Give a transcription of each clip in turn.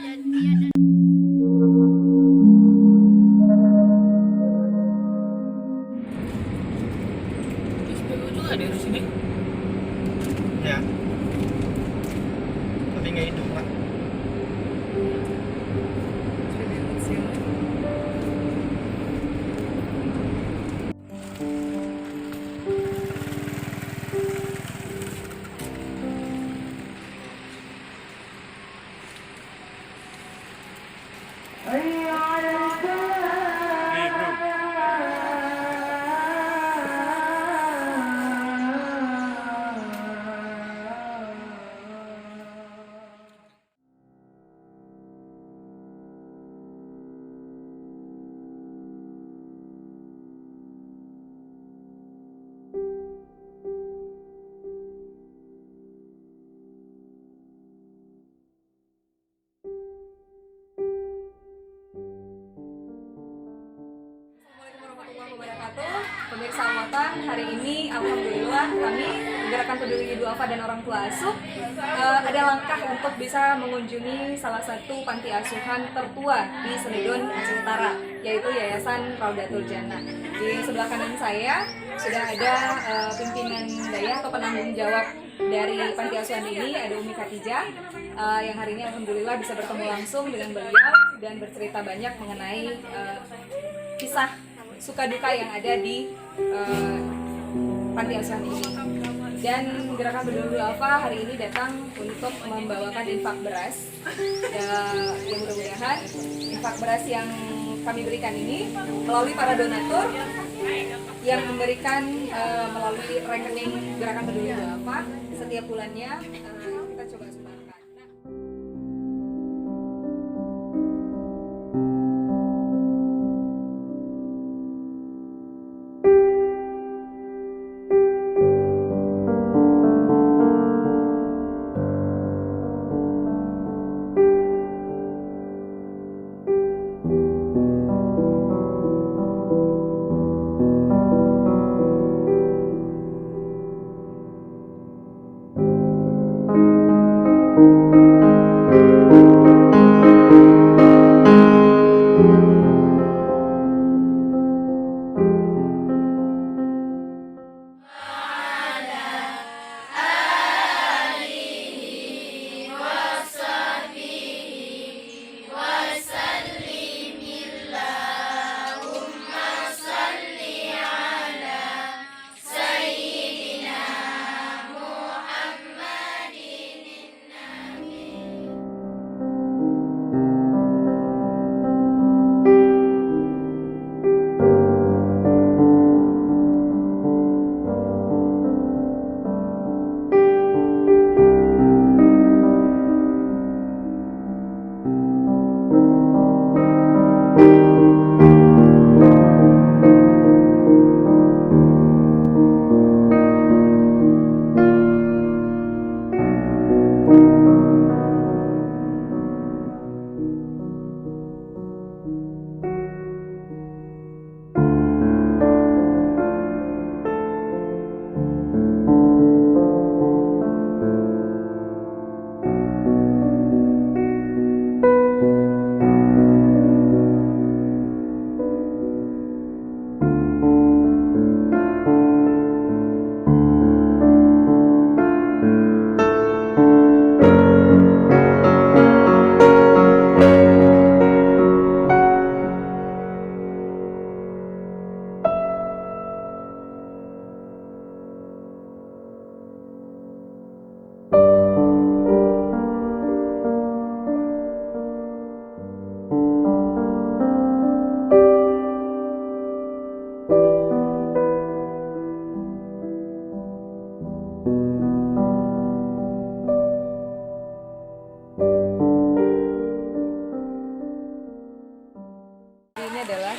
SPBU juga ada di sini. Ya. Tapi nggak hidup pak. Pemirsa Amatan, hari ini alhamdulillah kami Gerakan Peduli Duafa dan Orang Tua Asuh ada langkah untuk bisa mengunjungi salah satu panti asuhan tertua di Senedon, Aceh Utara, yaitu Yayasan Raudatul Jannah. Di sebelah kanan saya sudah ada pimpinan daya atau penanggung jawab dari panti asuhan ini, ada Umi Khatijah, yang hari ini alhamdulillah bisa bertemu langsung dengan beliau dan bercerita banyak mengenai kisah suka duka yang ada di panti asuhan ini. Dan Gerakan Peduli Duafa hari ini datang untuk membawakan infak beras. Yang mudah-mudahan infak beras yang kami berikan ini melalui para donatur yang memberikan melalui rekening Gerakan Peduli Duafa setiap bulannya, kita coba sumbangkan.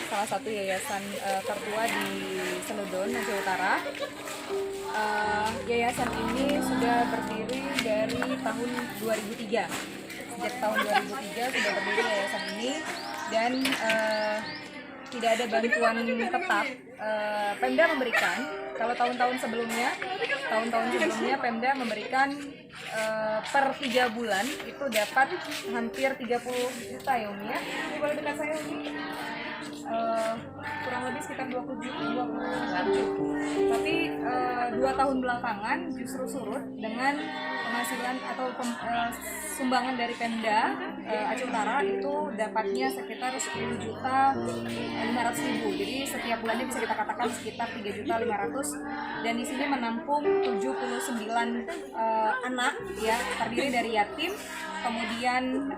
Salah satu yayasan tertua di Senedon, Aceh Utara. Yayasan ini sudah berdiri dari tahun 2003. Sejak tahun 2003 sudah berdiri yayasan ini dan tidak ada bantuan tetap. Pemda memberikan, kalau tahun-tahun sebelumnya tahun-tahun sebelumnya Pemda memberikan per 3 bulan itu dapat hampir 30 juta ya Umi ya. Ini boleh dekat saya Umi. Kurang lebih sekitar 27. Tapi 2 tahun belakangan justru surut dengan penghasilan atau sumbangan dari Pemda Aceh Utara itu dapatnya sekitar 10.500.000. Jadi setiap bulannya bisa kita katakan sekitar 3.500.000 dan di sini menampung 79 anak ya, terdiri dari yatim, kemudian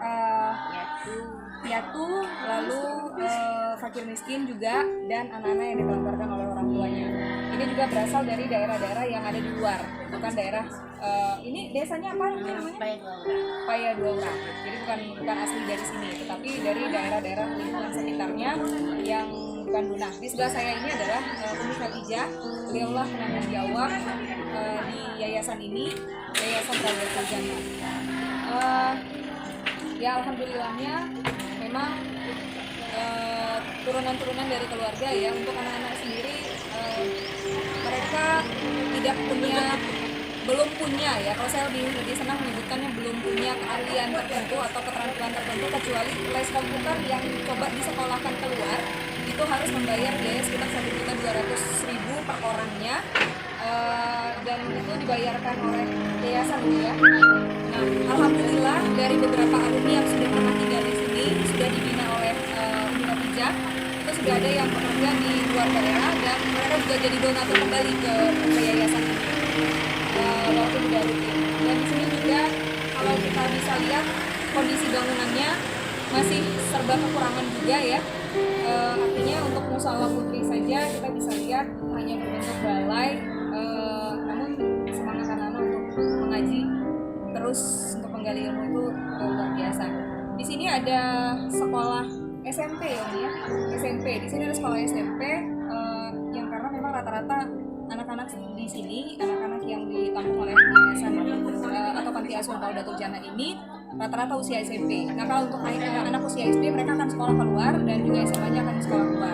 piatu, lalu fakir miskin juga, dan anak-anak yang ditelantarkan oleh orang tuanya. Ini juga berasal dari daerah-daerah yang ada di luar, bukan daerah ini desanya apa namanya? Paya Dua Ura. Jadi bukan asli dari sini, tetapi dari daerah-daerah lingkungan sekitarnya yang bukan Dunah. Di sebelah saya ini adalah Umi Khadijah, beliaulah penanggung jawab di yayasan ini, Yayasan Raudatul Jannah. Ya alhamdulillahnya memang turunan-turunan dari keluarga ya, untuk anak-anak sendiri mereka belum punya ya, kalau saya lebih senang menyebutkannya belum punya keahlian tertentu atau keterampilan tertentu, kecuali les komputer yang coba disekolahkan keluar itu harus membayar biaya sekitar 1.200.000 per orangnya, dan itu dibayarkan oleh yayasan ya. Nah, alhamdulillah dari beberapa alumni yang sudah pernah tinggal di sini sudah dibina oleh Umi Khadijah, itu sudah ada yang bekerja di luar daerah dan mereka juga jadi donatur kembali ke yayasan ini walaupun tidak rutin. Dan di sini juga kalau kita bisa lihat kondisi bangunannya masih serba kekurangan juga ya. Artinya untuk musala putri saja kita bisa lihat hanya berbentuk balai, namun semangat anak-anak untuk mengaji terus untuk menggali ilmu itu luar biasa. Di sini ada sekolah SMP ya Umi ya, SMP. Di sini ada sekolah SMP yang karena memang rata-rata anak-anak di sini, anak-anak yang ditampung oleh yayasan atau panti asuhan Raudatul Jannah ini rata-rata usia SMP. Nah kalau untuk anak usia SD mereka akan sekolah keluar dan juga SMA-nya akan sekolah keluar.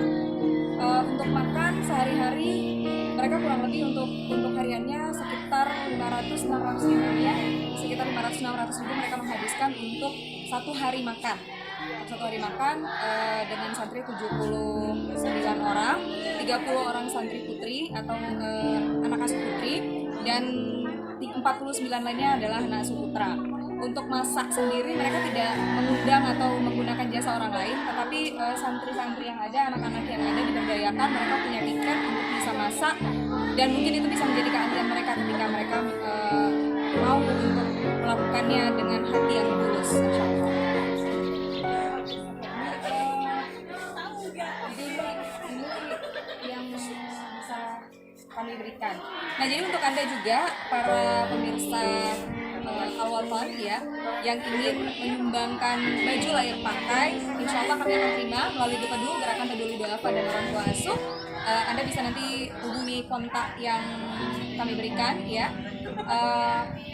Untuk makan sehari-hari mereka kurang lebih untuk hariannya sekitar 500-600 ya, sekitar 500-600 ribu mereka menghabiskan untuk satu hari makan. Dengan santri 79 orang, 30 orang santri putri atau anak asuh putri, dan 49 lainnya adalah anak asuh putra. Untuk masak sendiri mereka tidak mengundang atau menggunakan jasa orang lain, tetapi santri-santri yang ada, anak-anak yang ada diberdayakan, mereka punya tiket untuk bisa masak, dan mungkin itu bisa menjadi keahlian mereka ketika mereka mau untuk melakukannya dengan hati yang tulus, insyaallah. Yang bisa kami berikan. Nah, jadi untuk Anda juga para pemirsa Al-Watan ya yang ingin menyumbangkan baju layak pakai, insya Allah kami akan terima melalui Dupedu, Gerakan Peduli Duafa dan Orang Tua Asuh. Anda bisa nanti hubungi kontak yang kami berikan ya.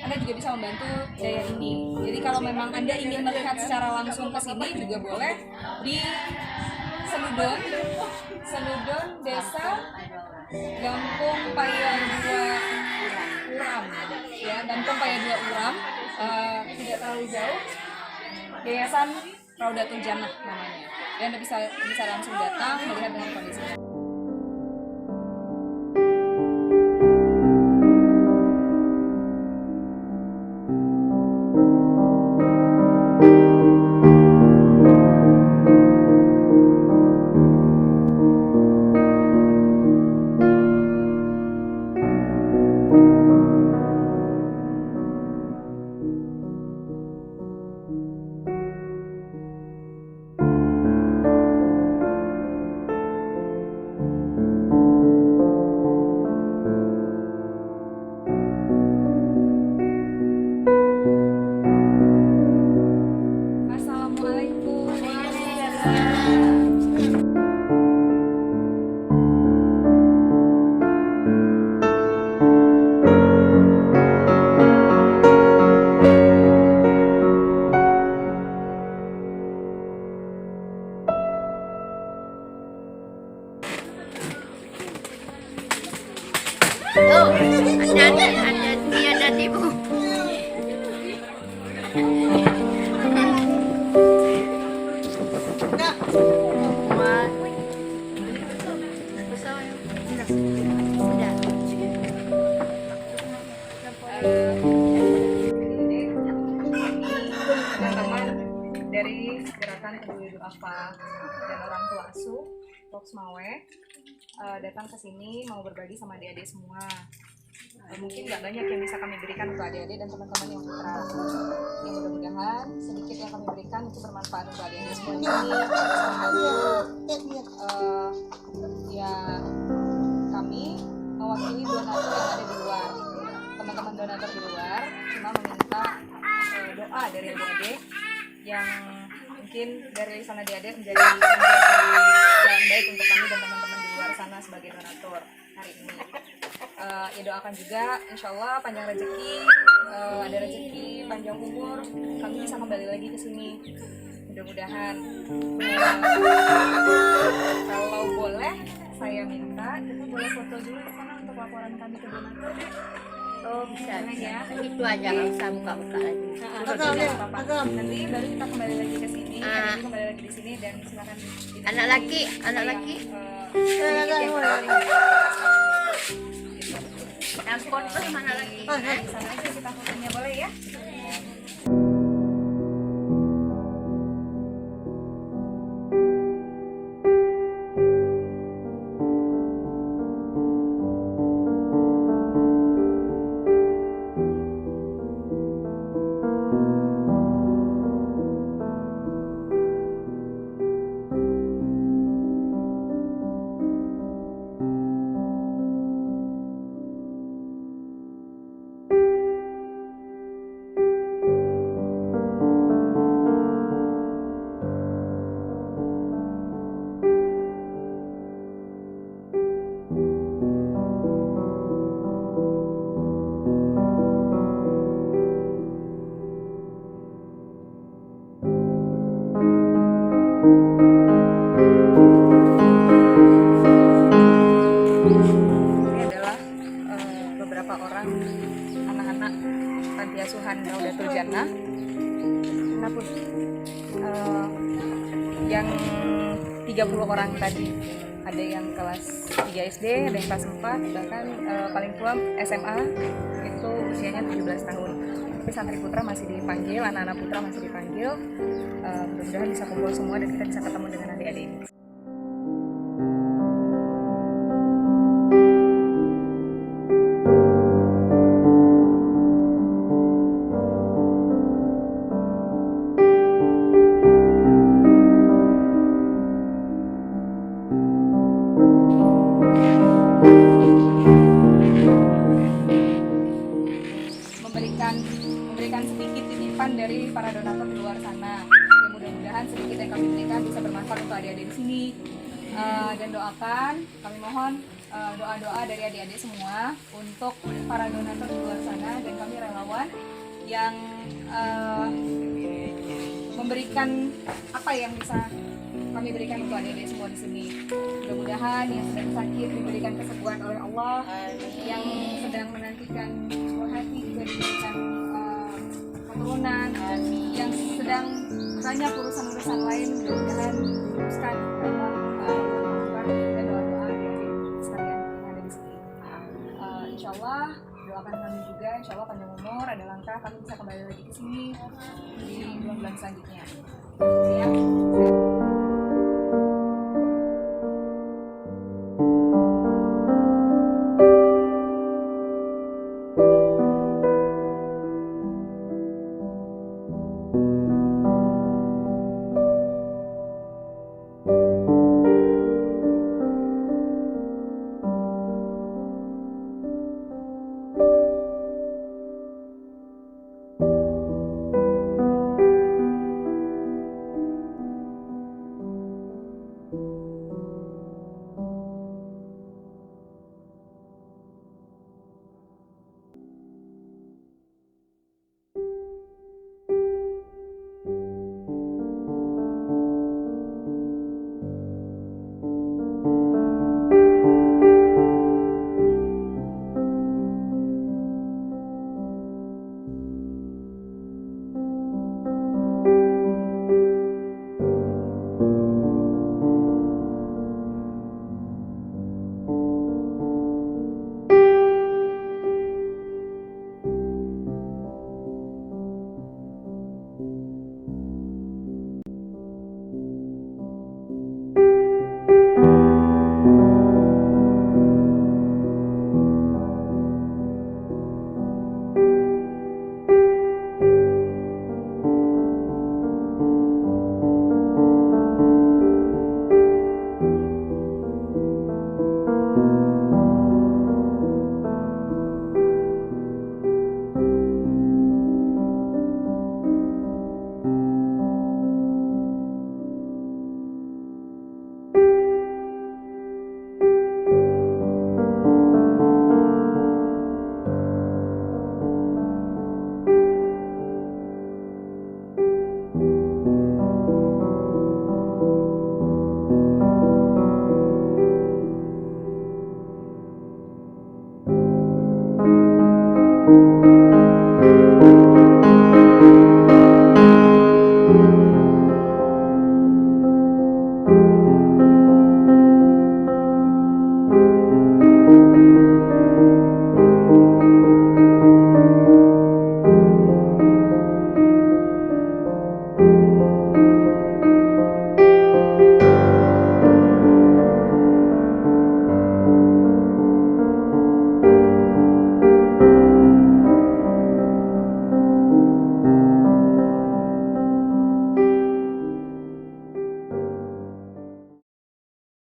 Anda juga bisa membantu daya ini. Jadi kalau memang Anda ingin melihat secara langsung ke sini juga boleh di Seludon Desa Gampung Paya 2 Uram ya, Gampung Paya 2 Uram, tidak terlalu jauh, Yayasan Raudatul Jannah namanya. Dan Anda bisa langsung datang melihat dengan kondisinya. Yo, ada teman-teman dari gerakan peduli duafa dan orang tua asuh Box Mawe datang ke sini mau berbagi sama adik-adik semua. Mungkin nggak banyak yang bisa kami berikan untuk adik-adik dan teman-teman yang putra. Yang mudah-mudahan sedikit yang kami berikan itu bermanfaat untuk adik-adik semua di sini. Ya kami mewakili donatur yang ada di luar. Teman-teman donatur di luar cuma meminta doa dari adik-adik yang mungkin dari sana adik-adik menjadi jalan baik untuk kami dan teman-teman di luar sana sebagai donatur hari ini. Ya doakan juga insya Allah panjang rezeki, ada rezeki, panjang umur, kami bisa kembali lagi ke sini. Mudah-mudahan. Kalau boleh saya minta kita boleh foto dulu di sana untuk laporan kami ke donatur. Oh bisa Ya. itu aja nggak usah buka-buka lagi. Tidak apa-apa. Nanti baru kita kembali lagi ke sini, nanti kembali lagi di sini dan silakan. Anak laki sedikit yang transport tuh mana lagi? di sana aja kita fotonya boleh ya? Ini adalah beberapa orang anak-anak panti asuhan Raudatul Jannah yang 30 orang tadi. Ada yang kelas 3 SD, ada yang kelas 4, bahkan paling tua SMA itu usianya 17 tahun. Tapi santri putra masih dipanggil, anak-anak putra masih dipanggil. Mudah-mudahan bisa kumpul semua dan kita bisa ketemu dengan adik-adik ini. memberikan sedikit titipan dari para donatur di luar sana. Ya, mudah-mudahan sedikit yang kami berikan bisa bermanfaat untuk adik-adik di sini. Dan doakan, kami mohon doa-doa dari adik-adik semua untuk para donatur di luar sana dan kami relawan yang memberikan apa yang bisa kami berikan untuk adik-adik semua di sini. Mudah-mudahan yang sedang sakit diberikan kesembuhan oleh Allah, yang sedang menantikan buah hati juga diberikan keturunan, yang sedang banyak urusan-urusan lain mudah-mudahan diluruskan Allah dan doa-doa adik-adik sekalian yang ada di sini. Insya Allah doakan kami juga, insya Allah panjang umur, ada langkah kami bisa kembali lagi ke sini di bulan-bulan selanjutnya. Ya.